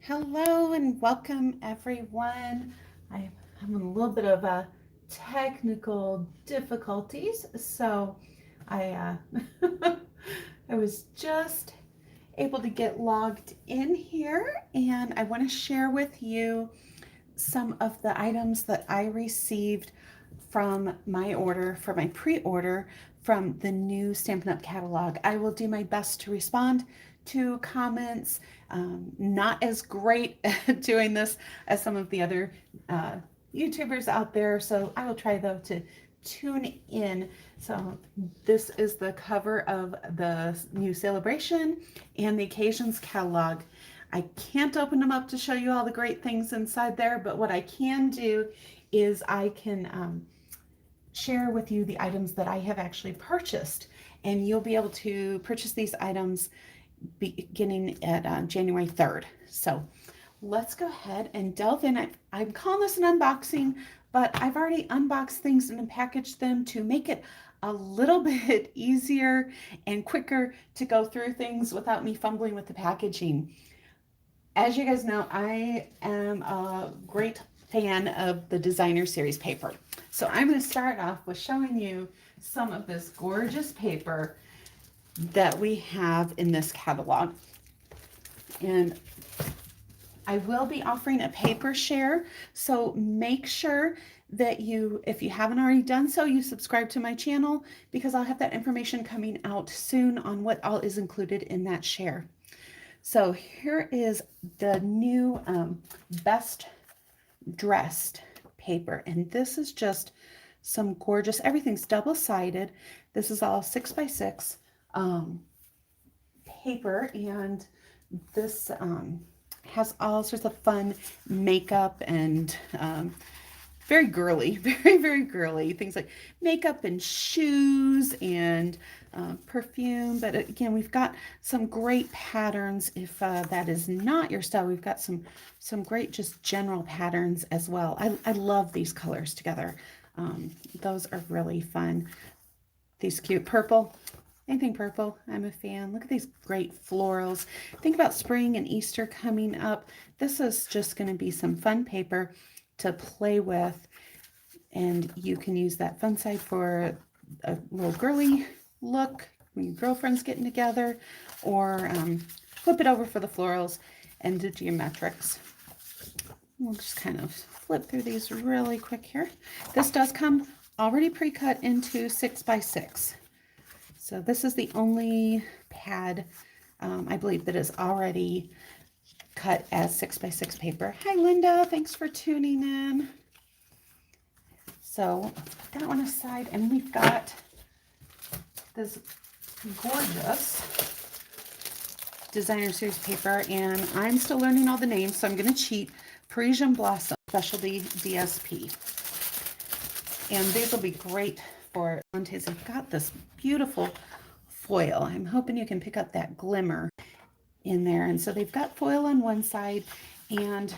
Hello and welcome everyone. I'm having a little bit of technical difficulties, so I I was just able to get logged in here, and I want to share with you some of the items that I received from my order, for my pre-order from the new Stampin' Up! Catalog. I will do my best to respond to comments. Not as great at doing this as some of the other uh, YouTubers out there, so I will try though to tune in. So this is the cover of the new Saleabration and the Occasions catalog. I can't open them up to show you all the great things inside there, but what I can do is I can share with you the items that I have actually purchased, and you'll be able to purchase these items beginning at January 3rd. So let's go ahead and delve in. I'm calling this an unboxing, but I've already unboxed things and packaged them to make it a little bit easier and quicker to go through things without me fumbling with the packaging. As you guys know, I am a great fan of the designer series paper. So I'm going to start off with showing you some of this gorgeous paper that we have in this catalog. And I will be offering a paper share, so make sure that you, if you haven't already done so, you subscribe to my channel, because I'll have that information coming out soon on what all is included in that share. So here is the new Best Dressed paper, and this is just some gorgeous, everything's double-sided. This is all 6x6 paper, and this has all sorts of fun makeup and very girly, very girly things like makeup and shoes and perfume. But again, we've got some great patterns. If that is not your style, we've got some great just general patterns as well. I love these colors together. Those are really fun. These cute purple. Anything purple, I'm a fan. Look at these great florals. Think about spring and Easter coming up. This is just going to be some fun paper to play with, and you can use that fun side for a little girly look when your girlfriend's getting together, or flip it over for the florals and the geometrics. We'll just kind of flip through these really quick here. This does come already pre-cut into 6x6. So this is the only pad, I believe, that is already cut as 6x6 paper. Hi, Linda. Thanks for tuning in. So put that one aside, and we've got this gorgeous designer series paper, and I'm still learning all the names, so I'm going to cheat. Parisian Blossom Specialty DSP. And these will be great for Montes. I've got this beautiful foil. I'm hoping you can pick up that glimmer in there. And so they've got foil on one side and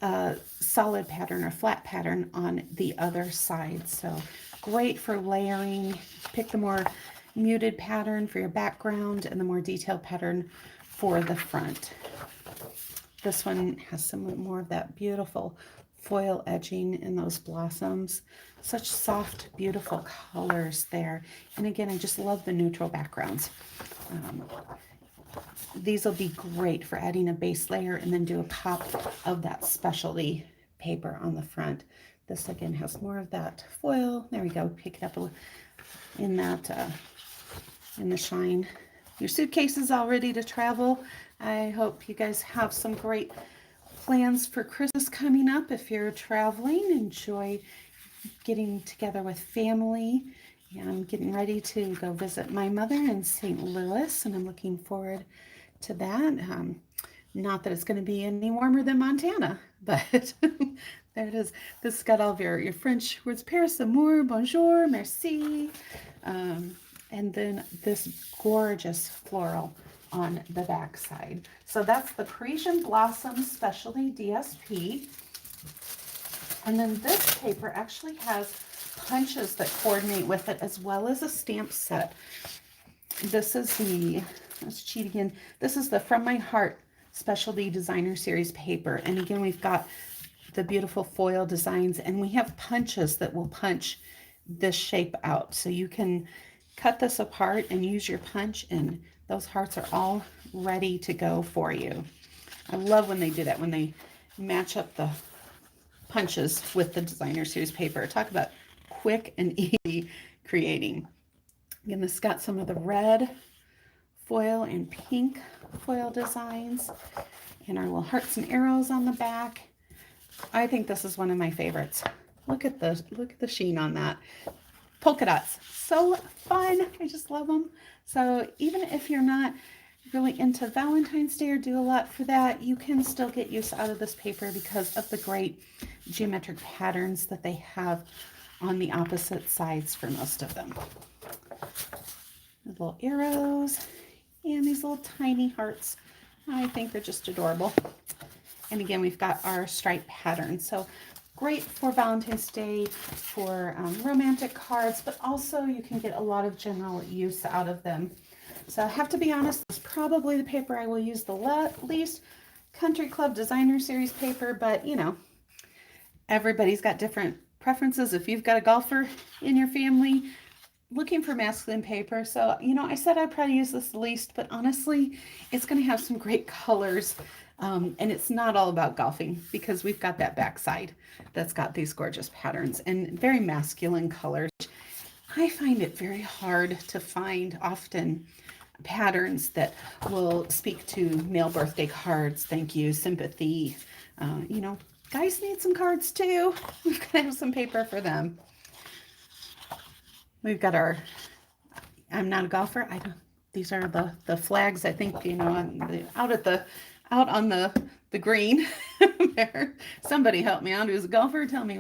a solid pattern or flat pattern on the other side. So great for layering. Pick the more muted pattern for your background and the more detailed pattern for the front. This one has some more of that beautiful foil edging in those blossoms. Such soft, beautiful colors there. And again, I just love the neutral backgrounds. These will be great for adding a base layer and then do a pop of that specialty paper on the front. This again has more of that foil. There we go. Pick it up in that in the shine. Your suitcase is all ready to travel. I hope you guys have some great plans for Christmas coming up. If you're traveling, enjoy getting together with family. Yeah, I'm getting ready to go visit my mother in St. Louis, and I'm looking forward to that. Not that it's going to be any warmer than Montana, but there it is. This has got all of your French words: Paris, amour, bonjour, merci. And then this gorgeous floral on the back side. So that's the Parisian Blossom Specialty DSP. And then this paper actually has punches that coordinate with it, as well as a stamp set. This is the, let's cheat again. This is the From My Heart Specialty Designer Series paper. And again, we've got the beautiful foil designs, and we have punches that will punch this shape out. So you can cut this apart and use your punch, and those hearts are all ready to go for you. I love when they do that, when they match up the punches with the Designer Series paper. Talk about quick and easy creating. Again, this got some of the red foil and pink foil designs, and our little hearts and arrows on the back. I think this is one of my favorites. Look at the sheen on that. Polka dots, so fun. I just love them. So even if you're not really into Valentine's Day or do a lot for that, you can still get use out of this paper because of the great geometric patterns that they have on the opposite sides for most of them. The little arrows and these little tiny hearts. I think they're just adorable. And again, we've got our stripe pattern. So great for Valentine's Day, for romantic cards, but also you can get a lot of general use out of them. So I have to be honest, it's probably the paper I will use the least. Country Club Designer Series paper, but you know, everybody's got different preferences. If you've got a golfer in your family looking for masculine paper, so you know, I said I'd probably use this the least, but honestly, it's going to have some great colors. And it's not all about golfing because we've got that backside that's got these gorgeous patterns and very masculine colors. I find it very hard to find often patterns that will speak to male birthday cards, thank you, sympathy. You know, guys need some cards too. We've got to have some paper for them. We've got our, I'm not a golfer. These are the flags, I think, you know, out on the green there. Somebody help me out who's a golfer. Tell me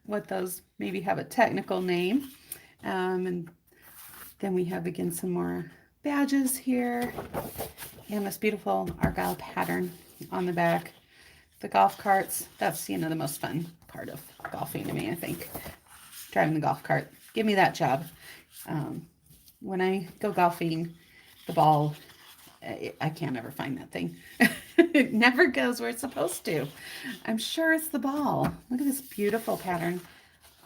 what those maybe have a technical name. And then we have again some more badges here and this beautiful Argyle pattern on the back. The golf carts, that's, you know, the most fun part of golfing to me, I think. Driving the golf cart. Give me that job. When I go golfing, the ball, I can't ever find that thing. It never goes where it's supposed to. I'm sure it's the ball. Look at this beautiful pattern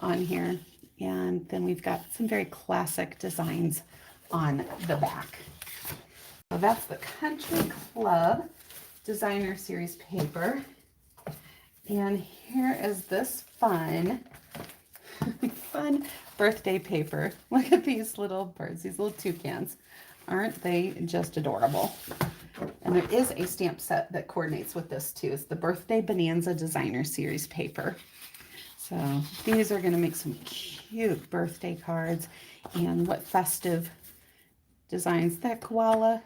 on here. And then we've got some very classic designs on the back. So that's the Country Club Designer Series paper. And here is this fun birthday paper. Look at these little birds, these little toucans. Aren't they just adorable? And there is a stamp set that coordinates with this too. It's the Birthday Bonanza Designer Series paper. So these are going to make some cute birthday cards. And what festive designs. That koala.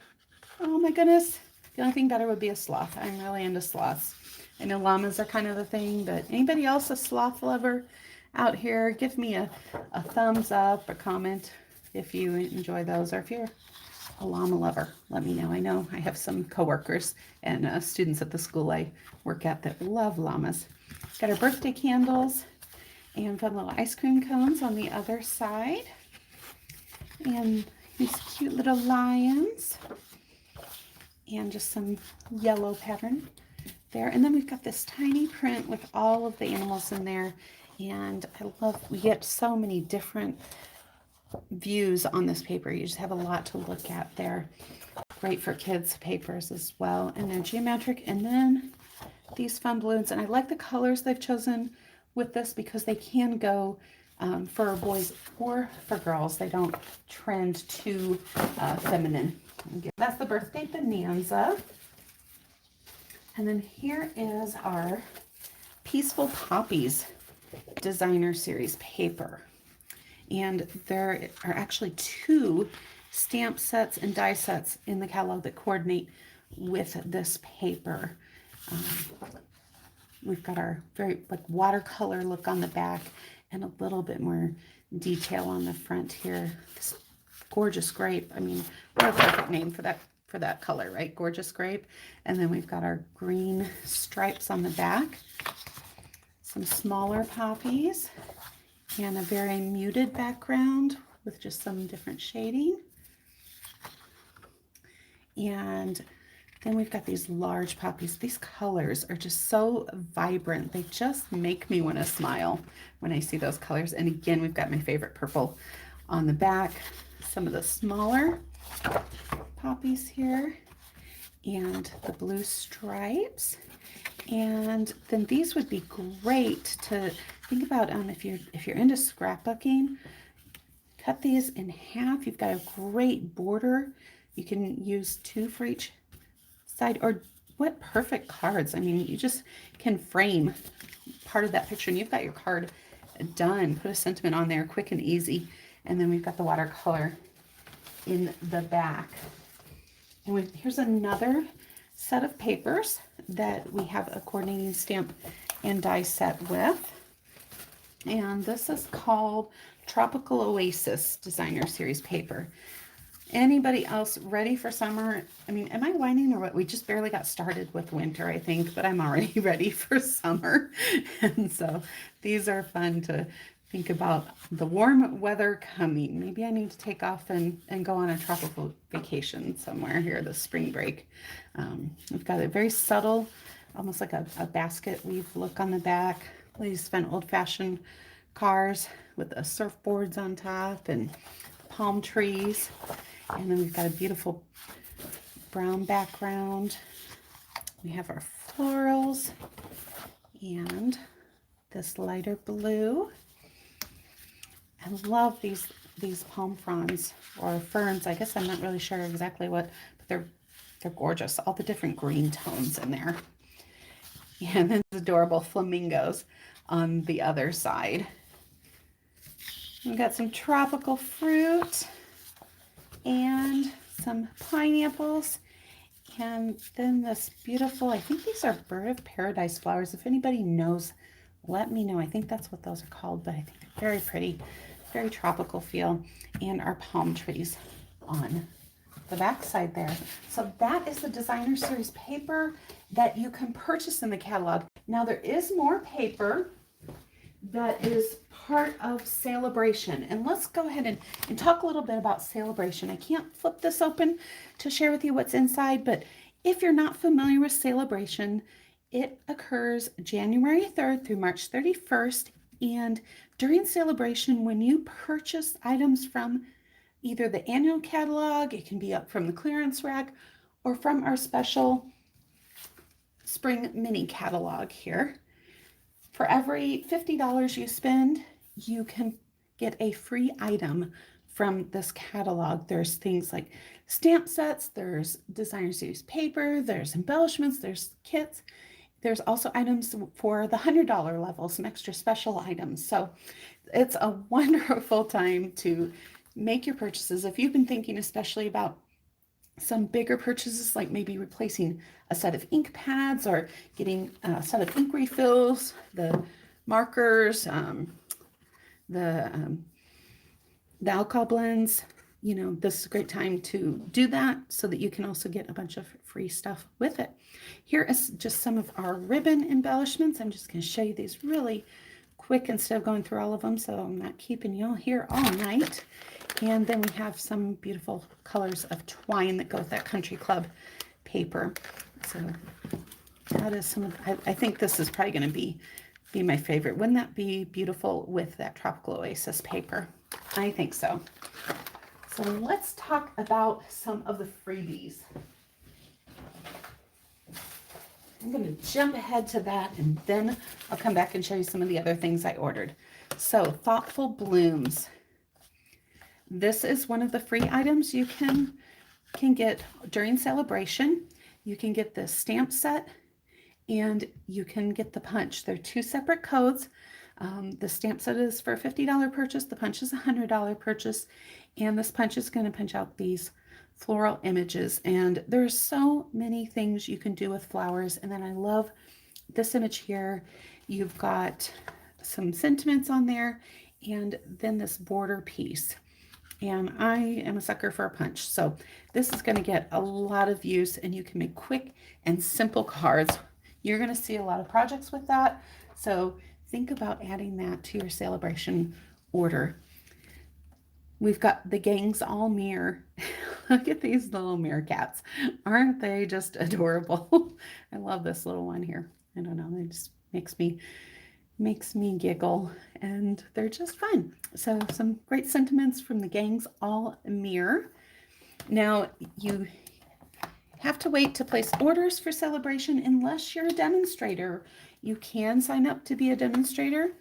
Oh my goodness. The only thing better would be a sloth. I'm really into sloths. I know llamas are kind of the thing, but anybody else a sloth lover out here? Give me a thumbs up, a comment if you enjoy those, or if you're a llama lover, let me know. I know I have some coworkers and students at the school I work at that love llamas. Got our birthday candles and fun little ice cream cones on the other side. And these cute little lions. And just some yellow pattern there. And then we've got this tiny print with all of the animals in there. And I love, we get so many different views on this paper. You just have a lot to look at there. Great for kids' papers as well. And they're geometric. And then these fun balloons. And I like the colors they've chosen with this because they can go for boys or for girls. They don't trend too feminine. That's the Birthday Bonanza. And then here is our Peaceful Poppies Designer Series paper. And there are actually 2 stamp sets and die sets in the catalog that coordinate with this paper. We've got our very watercolor look on the back and a little bit more detail on the front here. This gorgeous grape. I mean, what a perfect name for that color, right? Gorgeous grape. And then we've got our green stripes on the back. Some smaller poppies. And a very muted background with just some different shading. And Then we've got these large poppies. These colors are just so vibrant. They just make me want to smile when I see those colors. And again, we've got my favorite purple on the back. Some of the smaller poppies here and the blue stripes. And then these would be great to think about if you're into scrapbooking. Cut these in half. You've got a great border. You can use 2 for each side, or what perfect cards. I mean, you just can frame part of that picture and you've got your card done. Put a sentiment on there, quick and easy. And then we've got the watercolor in the back. And here's another set of papers that we have a coordinating stamp and die set with. And this is called Tropical Oasis Designer Series paper. Anybody else ready for summer? I mean, am I whining or what? We just barely got started with winter, I think, but I'm already ready for summer. And so these are fun to think about the warm weather coming. Maybe I need to take off and go on a tropical vacation somewhere here this spring break. We've got a very subtle, almost like a basket weave look on the back. These fun old-fashioned cars with the surfboards on top and palm trees. And then we've got a beautiful brown background. We have our florals and this lighter blue. I love these palm fronds or ferns. I guess I'm not really sure exactly what, but they're gorgeous. All the different green tones in there. And then adorable flamingos on the other side. We've got some tropical fruit and some pineapples, and then this beautiful, I think these are bird of paradise flowers. If anybody knows, let me know. I think that's what those are called, but I think they're very pretty, very tropical feel, and our palm trees on the back side there. So that is the designer series paper that you can purchase in the catalog. Now there is more paper that is part of Saleabration. And let's go ahead and talk a little bit about Saleabration. I can't flip this open to share with you what's inside, but if you're not familiar with Saleabration, it occurs January 3rd through March 31st. And during Saleabration, when you purchase items from either the annual catalog, it can be up from the clearance rack, or from our special spring mini catalog here. For every $50 you spend, you can get a free item from this catalog. There's things like stamp sets, there's designer series paper, there's embellishments, there's kits. There's also items for the $100 level, some extra special items. So it's a wonderful time to make your purchases. If you've been thinking especially about some bigger purchases, like maybe replacing a set of ink pads or getting a set of ink refills, the markers, the alcohol blends, you know, this is a great time to do that so that you can also get a bunch of free stuff with it. Here is just some of our ribbon embellishments. I'm just going to show you these really quick instead of going through all of them, so I'm not keeping you here all night. And then we have some beautiful colors of twine that go with that country club paper. So that is some of, I think this is probably going to be my favorite. Wouldn't that be beautiful with that Tropical Oasis paper? I think so. So let's talk about some of the freebies. I'm going to jump ahead to that, and then I'll come back and show you some of the other things I ordered. So Thoughtful Blooms. This is one of the free items you can get during Saleabration. You can get the stamp set and you can get the punch. They're two separate codes. The stamp set is for a $50 purchase. The punch is a $100 purchase. And this punch is going to punch out these floral images. And there's so many things you can do with flowers. And then I love this image here. You've got some sentiments on there and then this border piece. And I am a sucker for a punch. So this is going to get a lot of use, and you can make quick and simple cards. You're going to see a lot of projects with that. So think about adding that to your Saleabration order. We've got the Gangs All Mirror. Look at these little meerkats. Aren't they just adorable? I love this little one here. I don't know, it just makes me giggle, and they're just fun. So some great sentiments from the gangs all mirror. Now you have to wait to place orders for Saleabration unless you're a demonstrator. You can sign up to be a demonstrator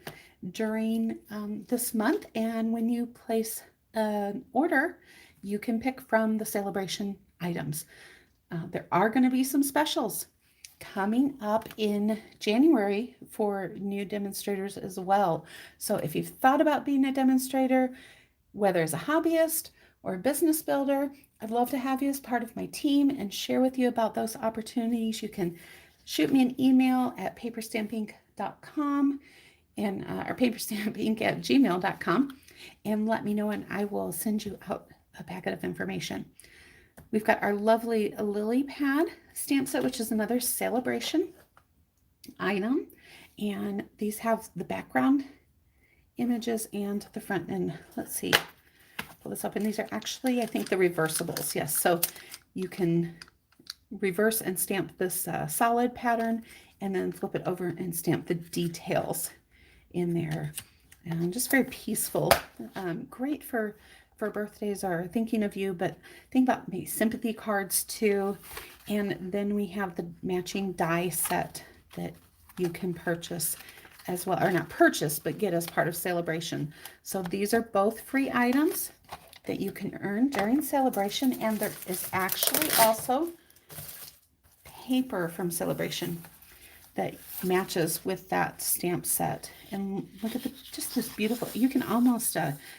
during this month, and when you place an order, you can pick from the Saleabration items. There are going to be some specials coming up in January for new demonstrators as well. So if you've thought about being a demonstrator, whether as a hobbyist or a business builder, I'd love to have you as part of my team and share with you about those opportunities. You can shoot me an email at paperstampink.com and or paperstampink@gmail.com and let me know, and I will send you out a packet of information. We've got our lovely lily pad stamp set, which is another Saleabration item, and these have the background images and the front. And let's see, pull this up, and these are actually, I think, the reversibles. Yes, so you can reverse and stamp this solid pattern and then flip it over and stamp the details in there. And just very peaceful, great for birthdays or thinking of you, but think about maybe sympathy cards too. And then we have the matching die set that you can purchase as well, or not purchase, but get as part of Saleabration. So these are both free items that you can earn during Saleabration, and there is actually also paper from Saleabration that matches with that stamp set. And look at just this beautiful, you can almost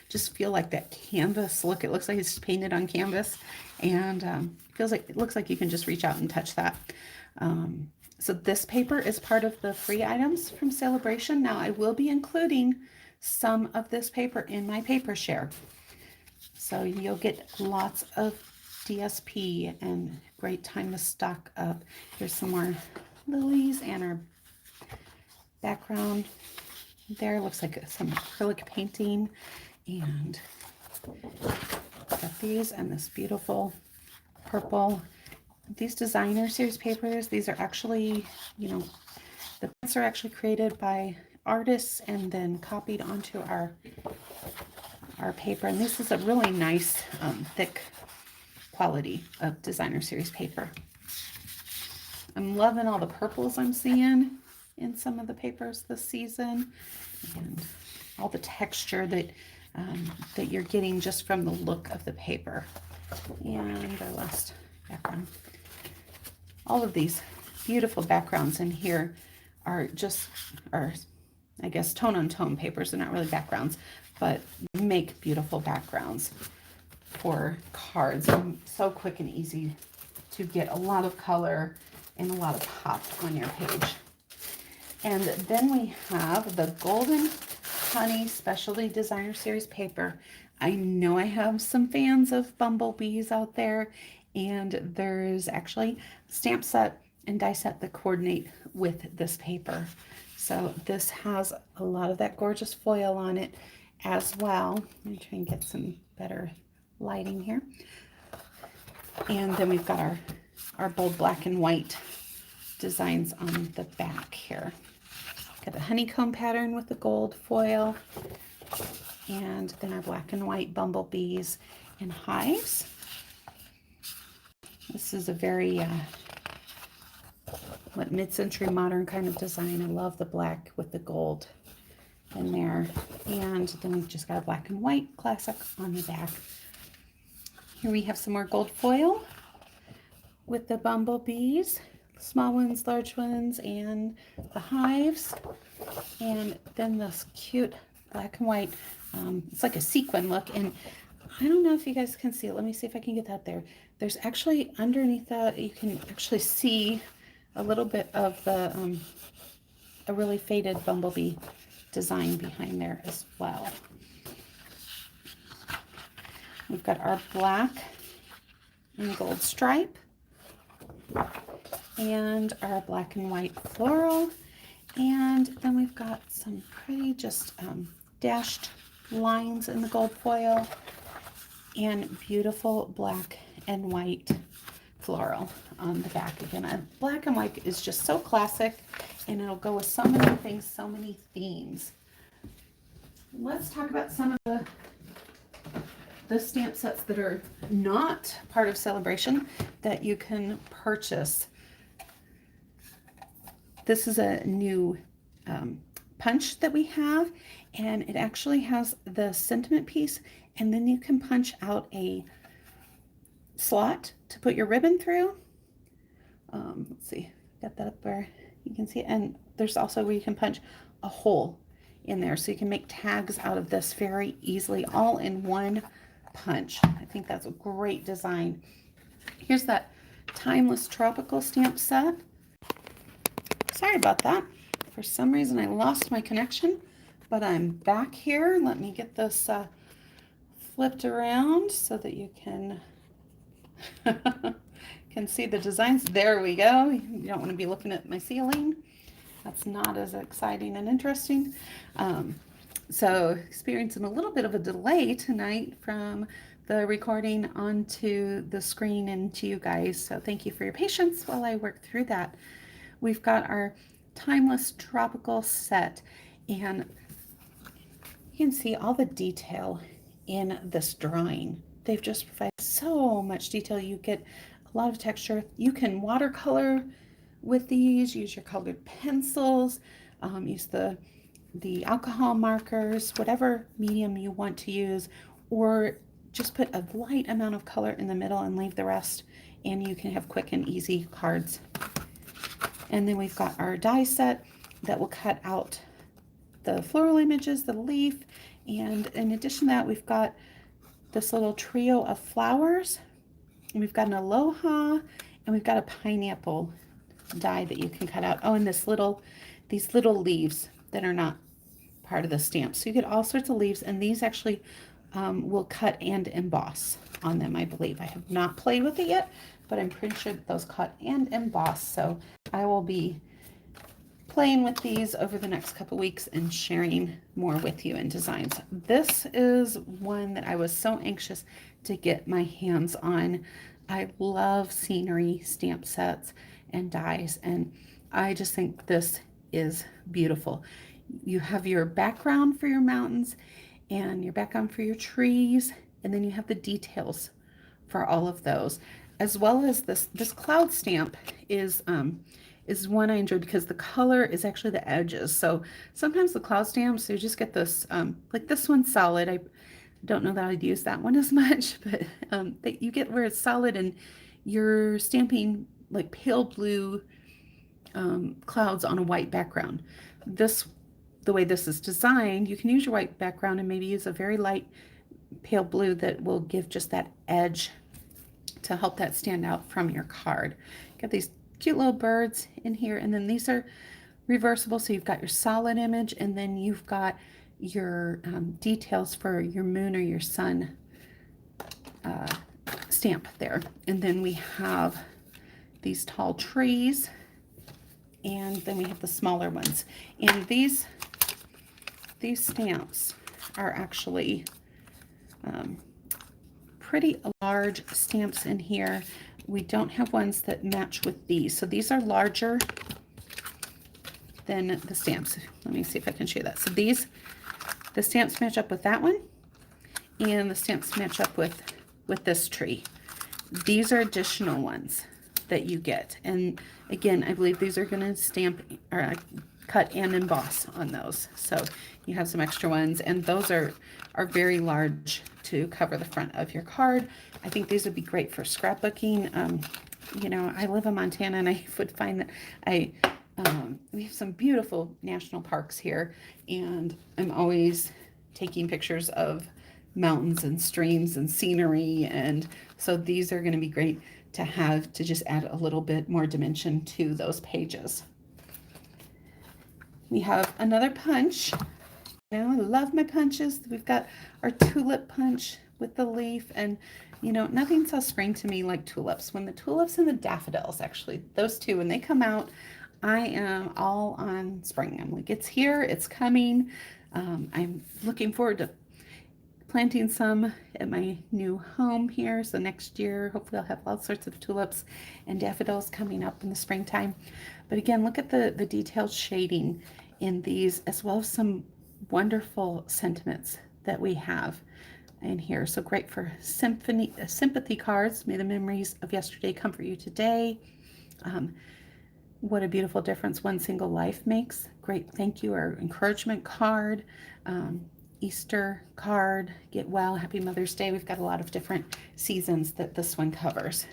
just feel like that canvas look. It looks like it's painted on canvas, and it looks like you can just reach out and touch that. So this paper is part of the free items from Saleabration. Now I will be including some of this paper in my paper share. So you'll get lots of DSP and great time to stock up. Here's some more lilies and our background there. Looks like some acrylic painting, and got these and this beautiful purple. These designer series papers, these are actually, the prints are actually created by artists and then copied onto our paper. And this is a really nice thick quality of designer series paper. I'm loving all the purples I'm seeing in some of the papers this season, and all the texture that you're getting just from the look of the paper. And our last background. All of these beautiful backgrounds in here are I guess tone-on-tone papers. They're not really backgrounds, but make beautiful backgrounds for cards. And so quick and easy to get a lot of color and a lot of pop on your page. And then we have the Golden Honey Specialty Designer Series paper. I know I have some fans of bumblebees out there, and there's actually a stamp set and die set that coordinate with this paper. So this has a lot of that gorgeous foil on it as well. Let me try and get some better lighting here. And then we've got our bold black and white designs on the back here. Got the honeycomb pattern with the gold foil, and then our black and white bumblebees and hives. This is a very mid-century modern kind of design. I love the black with the gold in there. And then we've just got a black and white classic on the back. Here we have some more gold foil with the bumblebees, small ones, large ones, and the hives. And then this cute black and white, it's like a sequin look. And I don't know if you guys can see it. Let me see if I can get that there. There's actually underneath that, you can actually see a little bit of the a really faded bumblebee design behind there as well. We've got our black and gold stripe and our black and white floral, and then we've got some pretty just dashed lines in the gold foil and beautiful black and white floral on the back. Again, black and white is just so classic, and it'll go with so many things, so many themes. Let's talk about some of the stamp sets that are not part of Saleabration that you can purchase. This is a new punch that we have, and it actually has the sentiment piece, and then you can punch out a slot to put your ribbon through. Let's see, got that up where you can see it. And there's also where you can punch a hole in there, so you can make tags out of this very easily, all in one punch. I think that's a great design. Here's that timeless tropical stamp set. Sorry about that. For some reason I lost my connection, but I'm back here. Let me get this flipped around so that you can can see the designs. There we go. You don't want to be looking at my ceiling. That's not as exciting and interesting. So experiencing a little bit of a delay tonight from the recording onto the screen and to you guys. So thank you for your patience while I work through that. We've got our timeless tropical set, and you can see all the detail in this drawing. They've just provided so much detail. You get a lot of texture. You can watercolor with these, use your colored pencils, use the alcohol markers, whatever medium you want to use, or just put a light amount of color in the middle and leave the rest, and you can have quick and easy cards. And then we've got our die set that will cut out the floral images, the leaf, and in addition to that, we've got this little trio of flowers. And we've got an aloha, and we've got a pineapple die that you can cut out. Oh, and these little leaves that are not part of the stamp. So you get all sorts of leaves, and these actually will cut and emboss on them, I believe. I have not played with it yet, but I'm pretty sure that those cut and emboss. So I will be playing with these over the next couple weeks and sharing more with you in designs. This is one that I was so anxious to get my hands on. I love scenery stamp sets and dies, and I just think this is beautiful. You have your background for your mountains and your background for your trees, and then you have the details for all of those, as well as this cloud stamp is one I enjoy because the color is actually the edges. So sometimes the cloud stamps, you just get this, like this one's solid. I don't know that I'd use that one as much, but you get where it's solid and you're stamping like pale blue clouds on a white background. The way this is designed, you can use your white background and maybe use a very light pale blue that will give just that edge to help that stand out from your card. Got these cute little birds in here, and then these are reversible, so you've got your solid image, and then you've got your details for your moon or your sun stamp there. And then we have these tall trees, and then we have the smaller ones. And these stamps are actually pretty large stamps in here. We don't have ones that match with these. So these are larger than the stamps. Let me see if I can show you that. So the stamps match up with that one, and the stamps match up with this tree. These are additional ones that you get. And again, I believe these are going to stamp or cut and emboss on those. So you have some extra ones, and those are very large to cover the front of your card. I think these would be great for scrapbooking. You know, I live in Montana, and I would find that we have some beautiful national parks here, and I'm always taking pictures of mountains and streams and scenery, and so these are going to be great to have to just add a little bit more dimension to those pages. We have another punch. You know, I love my punches. We've got our tulip punch with the leaf, and you know, nothing says spring to me like tulips. When the tulips and the daffodils, actually, those two, when they come out, I am all on spring. I'm like, it's here, it's coming. I'm looking forward to planting some at my new home here. So next year, hopefully I'll have all sorts of tulips and daffodils coming up in the springtime. But again, look at the detailed shading in these, as well as some wonderful sentiments that we have in here. So great for sympathy cards. May the memories of yesterday comfort you today. What a beautiful difference one single life makes. Great thank you or encouragement card. Easter card, get well, happy Mother's Day. We've got a lot of different seasons that this one covers.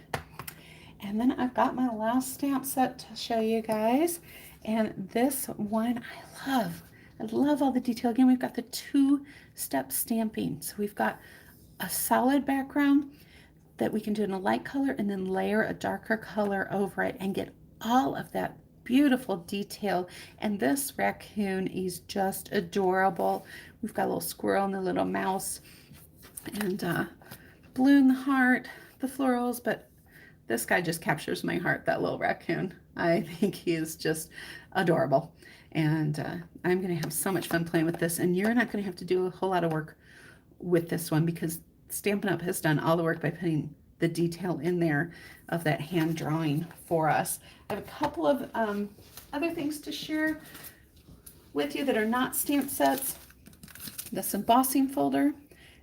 And then I've got my last stamp set to show you guys. And this one I love. I love all the detail. Again, we've got the two-step stamping. So we've got a solid background that we can do in a light color and then layer a darker color over it and get all of that beautiful detail. And this raccoon is just adorable. We've got a little squirrel and a little mouse and blue in the heart, the florals, but this guy just captures my heart, that little raccoon. I think he is just adorable. And I'm going to have so much fun playing with this. And you're not going to have to do a whole lot of work with this one because Stampin' Up! Has done all the work by putting the detail in there of that hand drawing for us. I have a couple of other things to share with you that are not stamp sets. This embossing folder.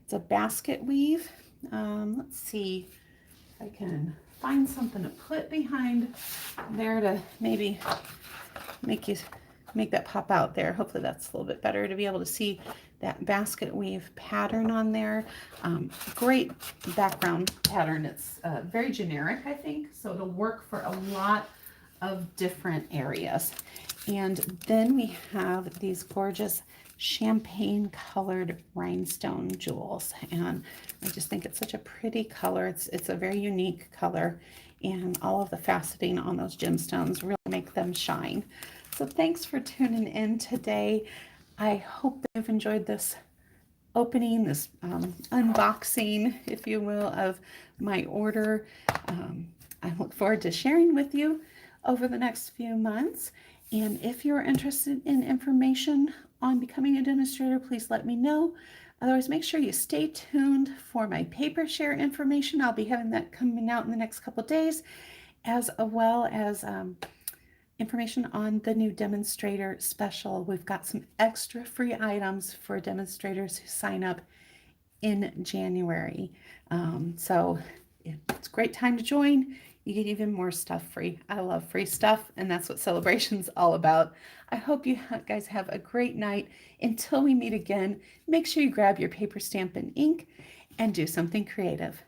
It's a basket weave. Let's see if I can find something to put behind there to maybe make that pop out there. Hopefully that's a little bit better to be able to see that basket weave pattern on there. Great background pattern. It's very generic, I think, so it'll work for a lot of different areas. And then we have these gorgeous champagne colored rhinestone jewels, and I just think it's such a pretty color. It's a very unique color, and all of the faceting on those gemstones really make them shine. So thanks for tuning in today. I hope that you've enjoyed this opening, this unboxing, if you will, of my order. I look forward to sharing with you over the next few months. And if you're interested in information on becoming a demonstrator, please let me know. Otherwise, make sure you stay tuned for my paper share information. I'll be having that coming out in the next couple of days, as well as information on the new demonstrator special. We've got some extra free items for demonstrators who sign up in January. So it's a great time to join. You get even more stuff free. I love free stuff, and that's what Celebration's all about. I hope you guys have a great night. Until we meet again, make sure you grab your paper stamp and ink and do something creative.